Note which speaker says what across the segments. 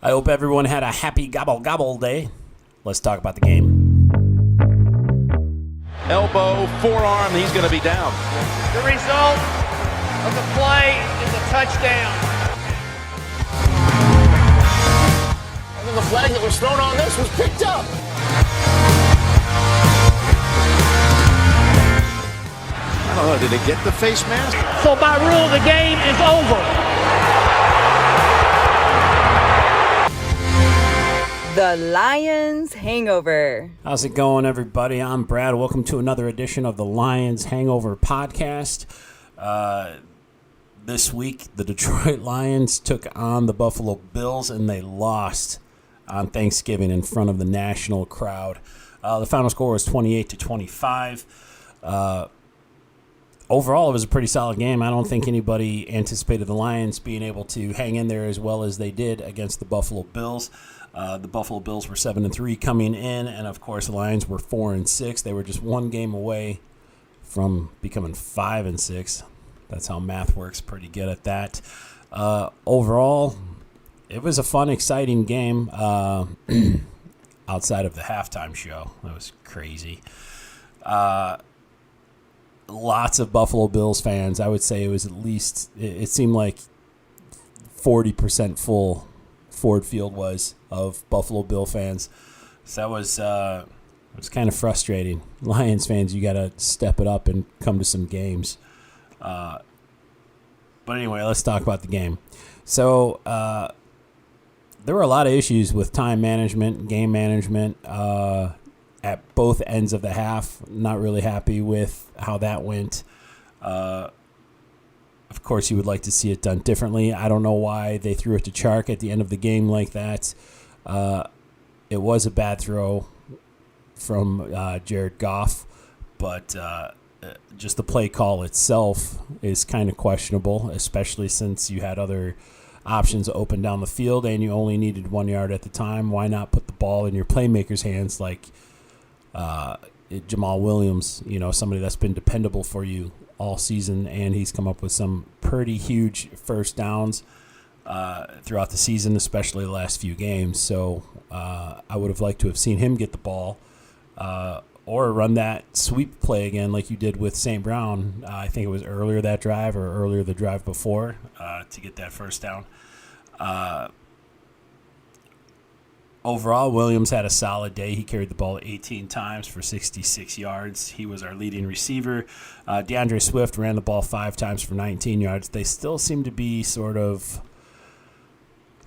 Speaker 1: I hope everyone had a happy gobble gobble day. Let's talk about the game.
Speaker 2: Elbow, forearm, he's going to be down.
Speaker 3: The result of the play is a touchdown.
Speaker 4: And then the flag that was thrown on this was picked up.
Speaker 2: I don't know, did it get the face mask?
Speaker 3: So by rule, the game is over.
Speaker 5: The Lions Hangover.
Speaker 1: How's it going, everybody? I'm Brad. Welcome to another edition of the Lions Hangover podcast. This week, the Detroit Lions took on the Buffalo Bills, and they lost on Thanksgiving in front of the national crowd. The final score was 28-25. Overall, it was a pretty solid game. I don't think anybody anticipated the Lions being able to hang in there as well as they did against the Buffalo Bills. The Buffalo Bills were 7-3 coming in, and of course the Lions were 4-6. They were just one game away from becoming 5-6. That's how math works. Pretty good at that. Overall, it was a fun, exciting game. Outside of the halftime show, that was crazy. Lots of Buffalo Bills fans. I would say it was at least. It seemed like 40% full. Ford Field was of Buffalo Bill fans. So that was it was kind of frustrating. Lions fans, you got to step it up and come to some games. But anyway, let's talk about the game. So there were a lot of issues with time management, game management at both ends of the half. Not really happy with how that went. Of course, you would like to see it done differently. I don't know why they threw it to Chark at the end of the game like that. It was a bad throw from Jared Goff, but just the play call itself is kind of questionable, especially since you had other options open down the field and you only needed 1 yard at the time. Why not put the ball in your playmakers' hands like Jamal Williams, somebody that's been dependable for you all season, and he's come up with some pretty huge first downs throughout the season, especially the last few games. So I would have liked to have seen him get the ball or run that sweep play again like you did with St. Brown. I think it was earlier that drive or earlier the drive before to get that first down. Overall, Williams had a solid day. He carried the ball 18 times for 66 yards. He was our leading receiver. DeAndre Swift ran the ball 5 times for 19 yards. They still seem to be sort of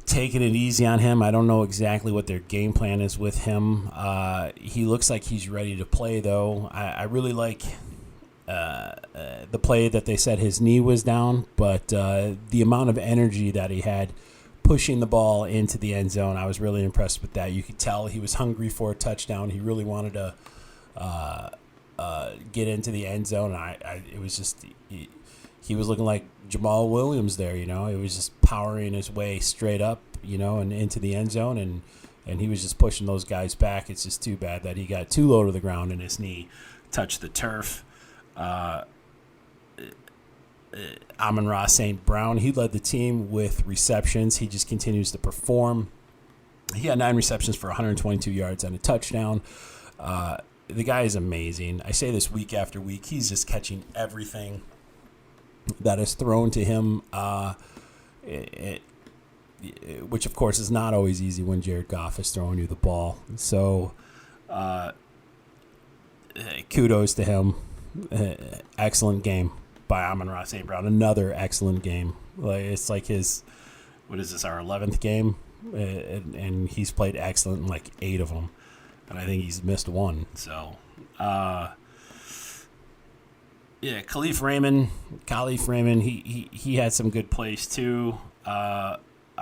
Speaker 1: taking it easy on him. I don't know exactly what their game plan is with him. He looks like he's ready to play, though. I really like the play that they said his knee was down, but the amount of energy that he had pushing the ball into the end zone, I was really impressed with that. You could tell he was hungry for a touchdown. He really wanted to get into the end zone. It was just he was looking like Jamal Williams there. It was just powering his way straight up, and into the end zone, and he was just pushing those guys back. It's just too bad that he got too low to the ground and his knee touched the turf. Amon-Ra St. Brown, he led the team with receptions. He just continues to perform. He had 9 receptions for 122 yards and a touchdown. The guy is amazing. I say this week after week. He's just catching everything that is thrown to him, which, of course, is not always easy when Jared Goff is throwing you the ball. So kudos to him. Excellent game by Amon-Ra St. Brown. Another excellent game. It's like his, what is this, our 11th game? And he's played excellent in like 8 of them. And I think he's missed 1. So, Khalif Raymond, he had some good plays too. I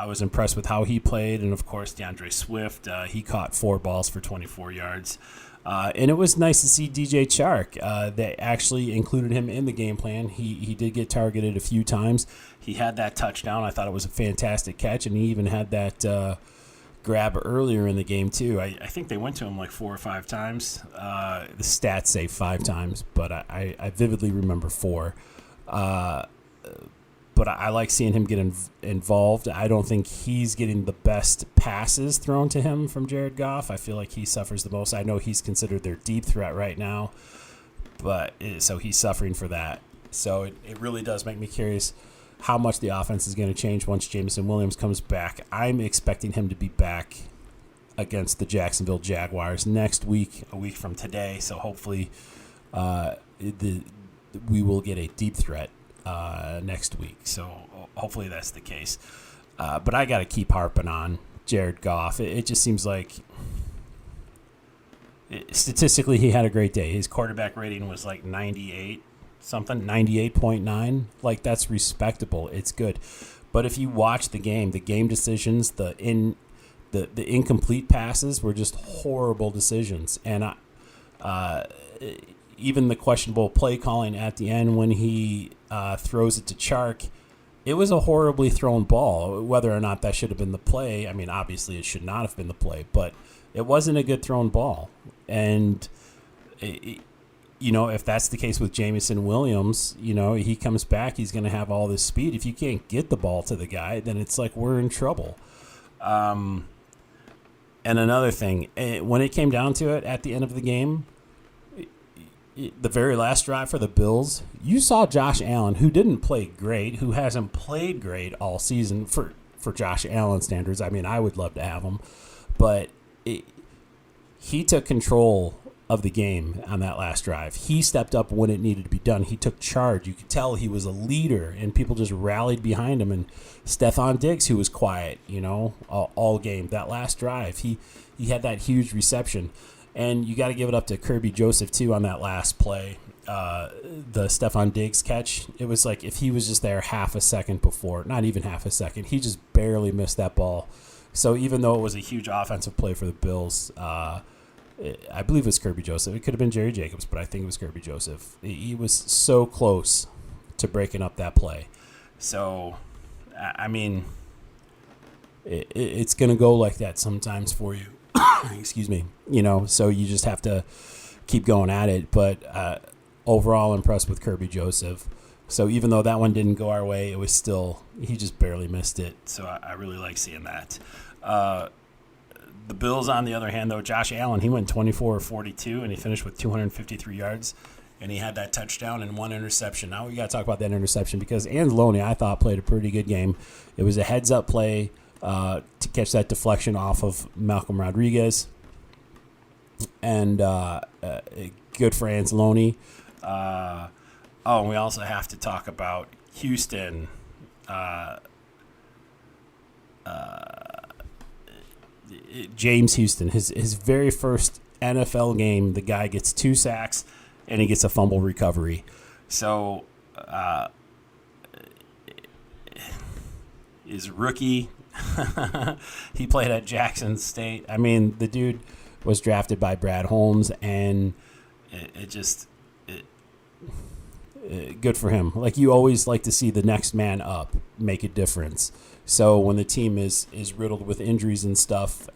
Speaker 1: was impressed with how he played. And, of course, DeAndre Swift, he caught 4 balls for 24 yards. And it was nice to see DJ Chark. They actually included him in the game plan. He did get targeted a few times. He had that touchdown. I thought it was a fantastic catch, and he even had that grab earlier in the game too. I think they went to him like 4 or 5 times. The stats say 5 times, but I vividly remember 4. But but I like seeing him get involved. I don't think he's getting the best passes thrown to him from Jared Goff. I feel like he suffers the most. I know he's considered their deep threat right now, but so he's suffering for that. So it really does make me curious how much the offense is going to change once Jameson Williams comes back. I'm expecting him to be back against the Jacksonville Jaguars next week, a week from today. So hopefully we will get a deep threat next week. So hopefully that's the case. But I got to keep harping on Jared Goff. It just seems like statistically he had a great day. His quarterback rating was like 98.9. Like, that's respectable. It's good. But if you watch the game decisions, the incomplete passes were just horrible decisions. And even the questionable play calling at the end when he throws it to Chark, it was a horribly thrown ball. Whether or not that should have been the play, I mean, obviously it should not have been the play, but it wasn't a good thrown ball. And, if that's the case with Jameson Williams, he comes back, he's going to have all this speed. If you can't get the ball to the guy, then it's like we're in trouble. And another thing, when it came down to it at the end of the game, the very last drive for the Bills, you saw Josh Allen, who didn't play great, who hasn't played great all season for Josh Allen standards. I mean, I would love to have him, but he took control of the game on that last drive. He stepped up when it needed to be done. He took charge. You could tell he was a leader, and people just rallied behind him. And Stephon Diggs, who was quiet, all game. That last drive, he had that huge reception. And you got to give it up to Kirby Joseph, too, on that last play. The Stephon Diggs catch, it was like if he was just there half a second before, not even half a second, he just barely missed that ball. So even though it was a huge offensive play for the Bills, I believe it was Kirby Joseph. It could have been Jerry Jacobs, but I think it was Kirby Joseph. He was so close to breaking up that play. So, I mean, it's going to go like that sometimes for you. Excuse me. So you just have to keep going at it. But overall impressed with Kirby Joseph. So even though that one didn't go our way, it was still, he just barely missed it. So I really like seeing that. The Bills, on the other hand, though, Josh Allen, he went 24-42, and he finished with 253 yards, and he had that touchdown and one interception. Now we got to talk about that interception because Anzalone, I thought, played a pretty good game. It was a heads-up play to catch that deflection off of Malcolm Rodriguez, and good for Anzalone. And we also have to talk about Houston. James Houston, his very first NFL game, the guy gets 2 sacks and he gets a fumble recovery. So is rookie. He played at Jackson State. I mean, the dude was drafted by Brad Holmes, and good for him. Like, you always like to see the next man up make a difference. So when the team is riddled with injuries and stuff,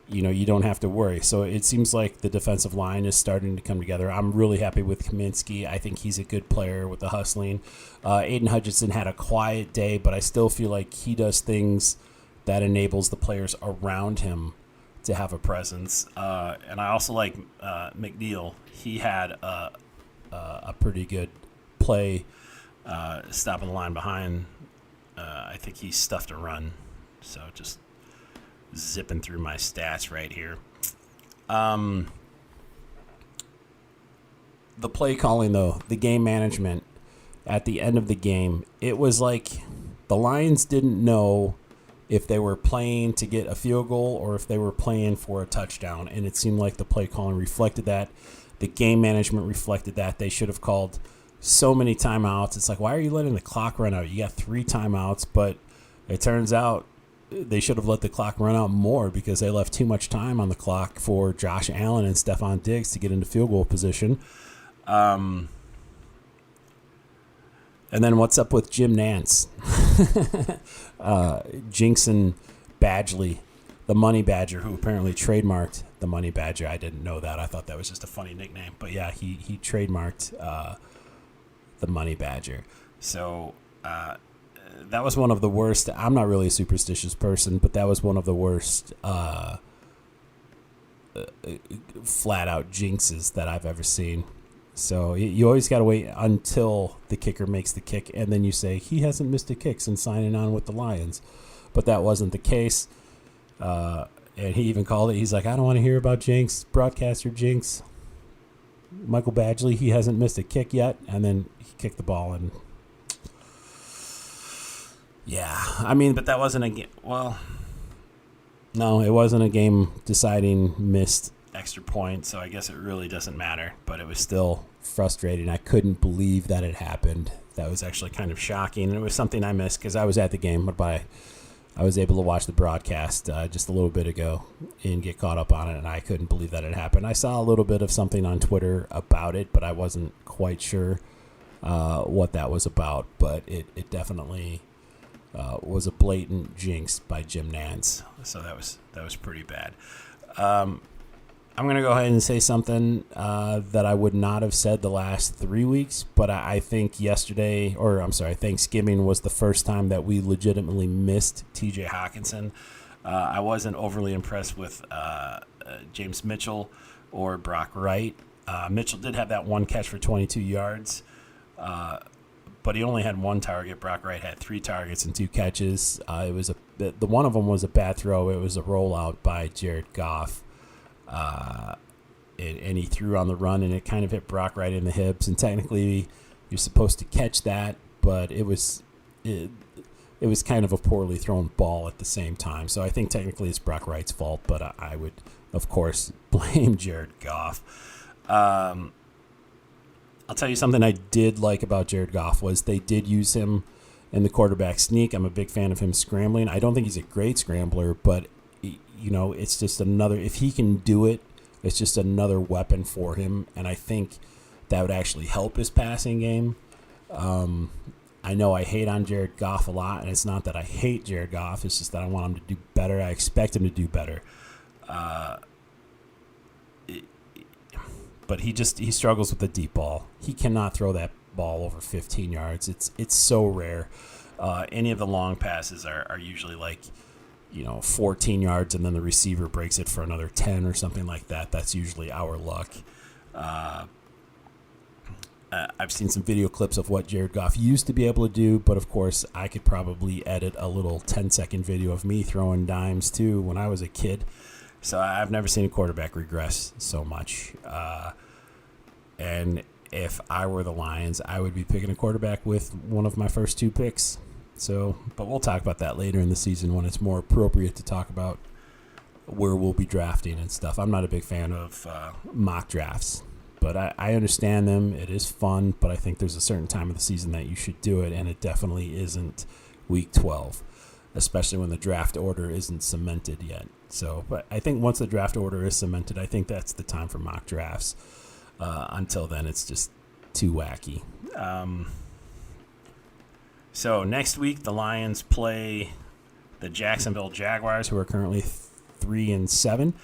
Speaker 1: you don't have to worry. So it seems like the defensive line is starting to come together. I'm really happy with Kaminsky. I think he's a good player with the hustling. Aiden Hutchinson had a quiet day, but I still feel like he does things that enables the players around him to have a presence. And I also like McNeil. He had a pretty good play stopping the line behind. I think he stuffed a run. So just zipping through my stats right here. The play calling, though, the game management at the end of the game, it was like the Lions didn't know if they were playing to get a field goal or if they were playing for a touchdown. And it seemed like the play calling reflected that. The game management reflected that. They should have called so many timeouts. It's like, why are you letting the clock run out? You got 3 timeouts, but it turns out they should have let the clock run out more because they left too much time on the clock for Josh Allen and Stephon Diggs to get into field goal position. And then what's up with Jim Nance? Jinxon Badgley, the Money Badger, who apparently trademarked the Money Badger. I didn't know that. I thought that was just a funny nickname. But yeah, he trademarked the Money Badger. So That was one of the worst. I'm not really a superstitious person, but that was one of the worst flat-out jinxes that I've ever seen. So you always got to wait until the kicker makes the kick, and then you say, he hasn't missed a kick since signing on with the Lions. But that wasn't the case. And he even called it. He's like, I don't want to hear about jinx, broadcaster jinx. Michael Badgley, he hasn't missed a kick yet, and then he kicked the ball, and yeah, I mean, but that wasn't a game. Well, no, it wasn't a game-deciding missed extra point, so I guess it really doesn't matter. But it was still frustrating. I couldn't believe that it happened. That was actually kind of shocking, and it was something I missed because I was at the game, but I was able to watch the broadcast just a little bit ago and get caught up on it, and I couldn't believe that it happened. I saw a little bit of something on Twitter about it, but I wasn't quite sure what that was about. But it definitely was a blatant jinx by Jim Nantz, so that was pretty bad. I'm going to go ahead and say something that I would not have said the last 3 weeks, but I think Thanksgiving was the first time that we legitimately missed TJ Hawkinson. I wasn't overly impressed with James Mitchell or Brock Wright. Mitchell did have that one catch for 22 yards, but he only had one target. Brock Wright had 3 targets and 2 catches. The one of them was a bad throw. It was a rollout by Jared Goff. And he threw on the run, and it kind of hit Brock right in the hips. And technically, you're supposed to catch that, but it was kind of a poorly thrown ball at the same time. So I think technically it's Brock Wright's fault, but I would, of course, blame Jared Goff. I'll tell you something I did like about Jared Goff was they did use him in the quarterback sneak. I'm a big fan of him scrambling. I don't think he's a great scrambler, but it's just another, if he can do it, it's just another weapon for him, and I think that would actually help his passing game. I know I hate on Jared Goff a lot, and it's not that I hate Jared Goff, it's just that I want him to do better. I expect him to do better. But he struggles with the deep ball. He cannot throw that ball over 15 yards. It's so rare. Any of the long passes are usually like 14 yards, and then the receiver breaks it for another 10 or something like that. That's usually our luck. I've seen some video clips of what Jared Goff used to be able to do, but of course I could probably edit a little 10-second video of me throwing dimes too when I was a kid. So I've never seen a quarterback regress so much. And if I were the Lions, I would be picking a quarterback with one of my first 2 picks. So, but we'll talk about that later in the season when it's more appropriate to talk about where we'll be drafting and stuff. I'm not a big fan of mock drafts, but I understand them. It is fun, but I think there's a certain time of the season that you should do it, and it definitely isn't week 12, especially when the draft order isn't cemented yet. So, but I think once the draft order is cemented, I think that's the time for mock drafts. Until then, it's just too wacky. So next week, the Lions play the Jacksonville Jaguars, who are currently 3-7.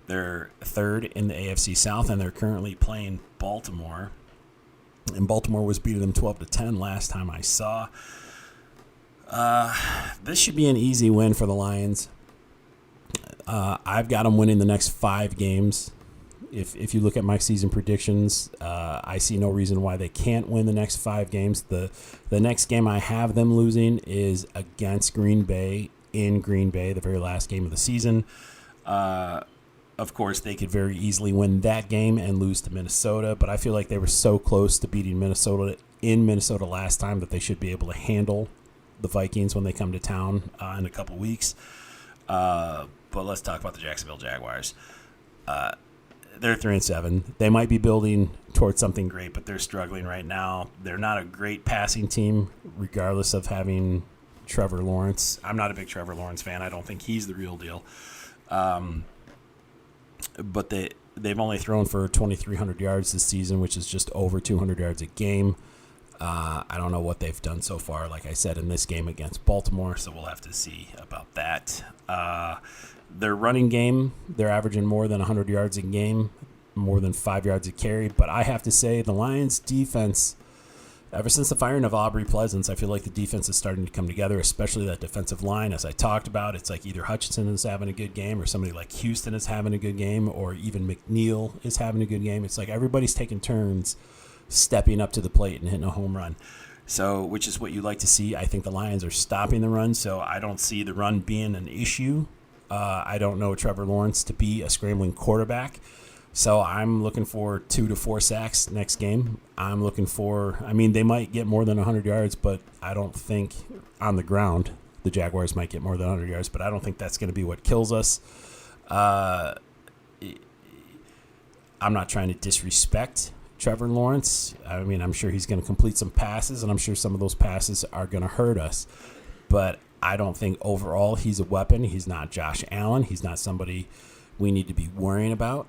Speaker 1: They're 3rd in the AFC South, and they're currently playing Baltimore. And Baltimore was beating them 12-10 last time I saw. This should be an easy win for the Lions. I've got them winning the next 5 games. If you look at my season predictions, I see no reason why they can't win the next 5 games. The next game I have them losing is against Green Bay in Green Bay, the very last game of the season. Of course, they could very easily win that game and lose to Minnesota, but I feel like they were so close to beating Minnesota in Minnesota last time that they should be able to handle the Vikings when they come to town in a couple weeks. But let's talk about the Jacksonville Jaguars. They're 3-7. They might be building towards something great, but they're struggling right now. They're not a great passing team, regardless of having Trevor Lawrence. I'm not a big Trevor Lawrence fan. I don't think he's the real deal. But they've only thrown for 2,300 yards this season, which is just over 200 yards a game. I don't know what they've done so far, like I said, in this game against Baltimore, so we'll have to see about that. Their running game, they're averaging more than 100 yards a game, more than 5 yards a carry. But I have to say the Lions' defense Ever since the firing of Aubrey Pleasance, I feel like the defense is starting to come together, especially that defensive line. As I talked about, it's like either Hutchinson is having a good game or somebody like Houston is having a good game or even McNeil is having a good game. It's like everybody's taking turns stepping up to the plate and hitting a home run. So, which is what you like to see. I think the Lions are stopping the run, so I don't see the run being an issue. I don't know Trevor Lawrence to be a scrambling quarterback. So I'm looking for 2 to 4 sacks next game. I'm looking for, they might get more than 100 yards, but I don't think on the ground the Jaguars might get more than 100 yards, but I don't think that's going to be what kills us. I'm not trying to disrespect Trevor Lawrence. I'm sure he's going to complete some passes, and I'm sure some of those passes are going to hurt us. But I don't think overall he's a weapon. He's not Josh Allen. He's not somebody we need to be worrying about.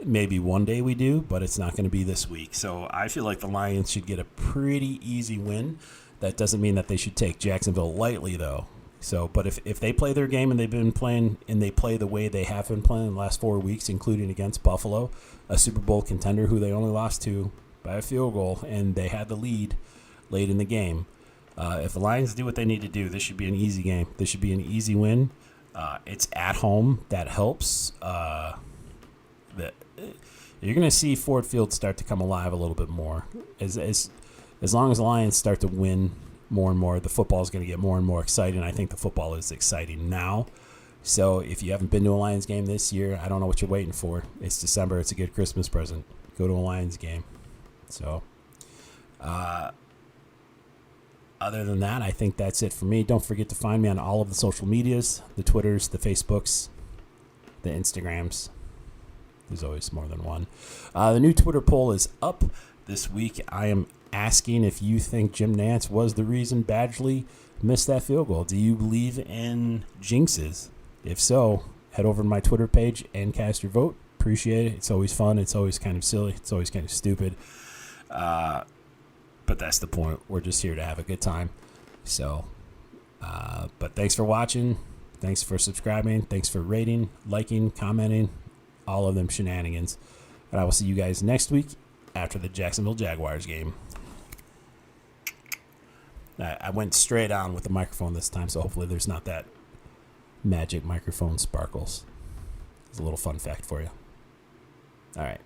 Speaker 1: Maybe one day we do, but it's not going to be this week. So I feel like the Lions should get a pretty easy win. That doesn't mean that they should take Jacksonville lightly, though. So, but if they play their game and they've been playing and they play the way they have been playing the last 4 weeks, including against Buffalo, a Super Bowl contender who they only lost to by a field goal, and they had the lead late in the game. If the Lions do what they need to do, this should be an easy game. This should be an easy win. It's at home. That helps. You're going to see Ford Field start to come alive a little bit more. As long as the Lions start to win more and more, the football is going to get more and more exciting. I think the football is exciting now. So if you haven't been to a Lions game this year, I don't know what you're waiting for. It's December. It's a good Christmas present. Go to a Lions game. So, other than that, I think that's it for me. Don't forget to find me on all of the social medias, the Twitters, the Facebooks, the Instagrams. There's always more than one. The new Twitter poll is up this week. I am asking if you think Jim Nantz was the reason Badgley missed that field goal. Do you believe in jinxes? If so, head over to my Twitter page and cast your vote. Appreciate it. It's always fun. It's always kind of silly. It's always kind of stupid. But that's the point. We're just here to have a good time. So, but thanks for watching. Thanks for subscribing. Thanks for rating, liking, commenting, all of them shenanigans. And I will see you guys next week after the Jacksonville Jaguars game. I went straight on with the microphone this time, so hopefully there's not that magic microphone sparkles. It's a little fun fact for you. All right.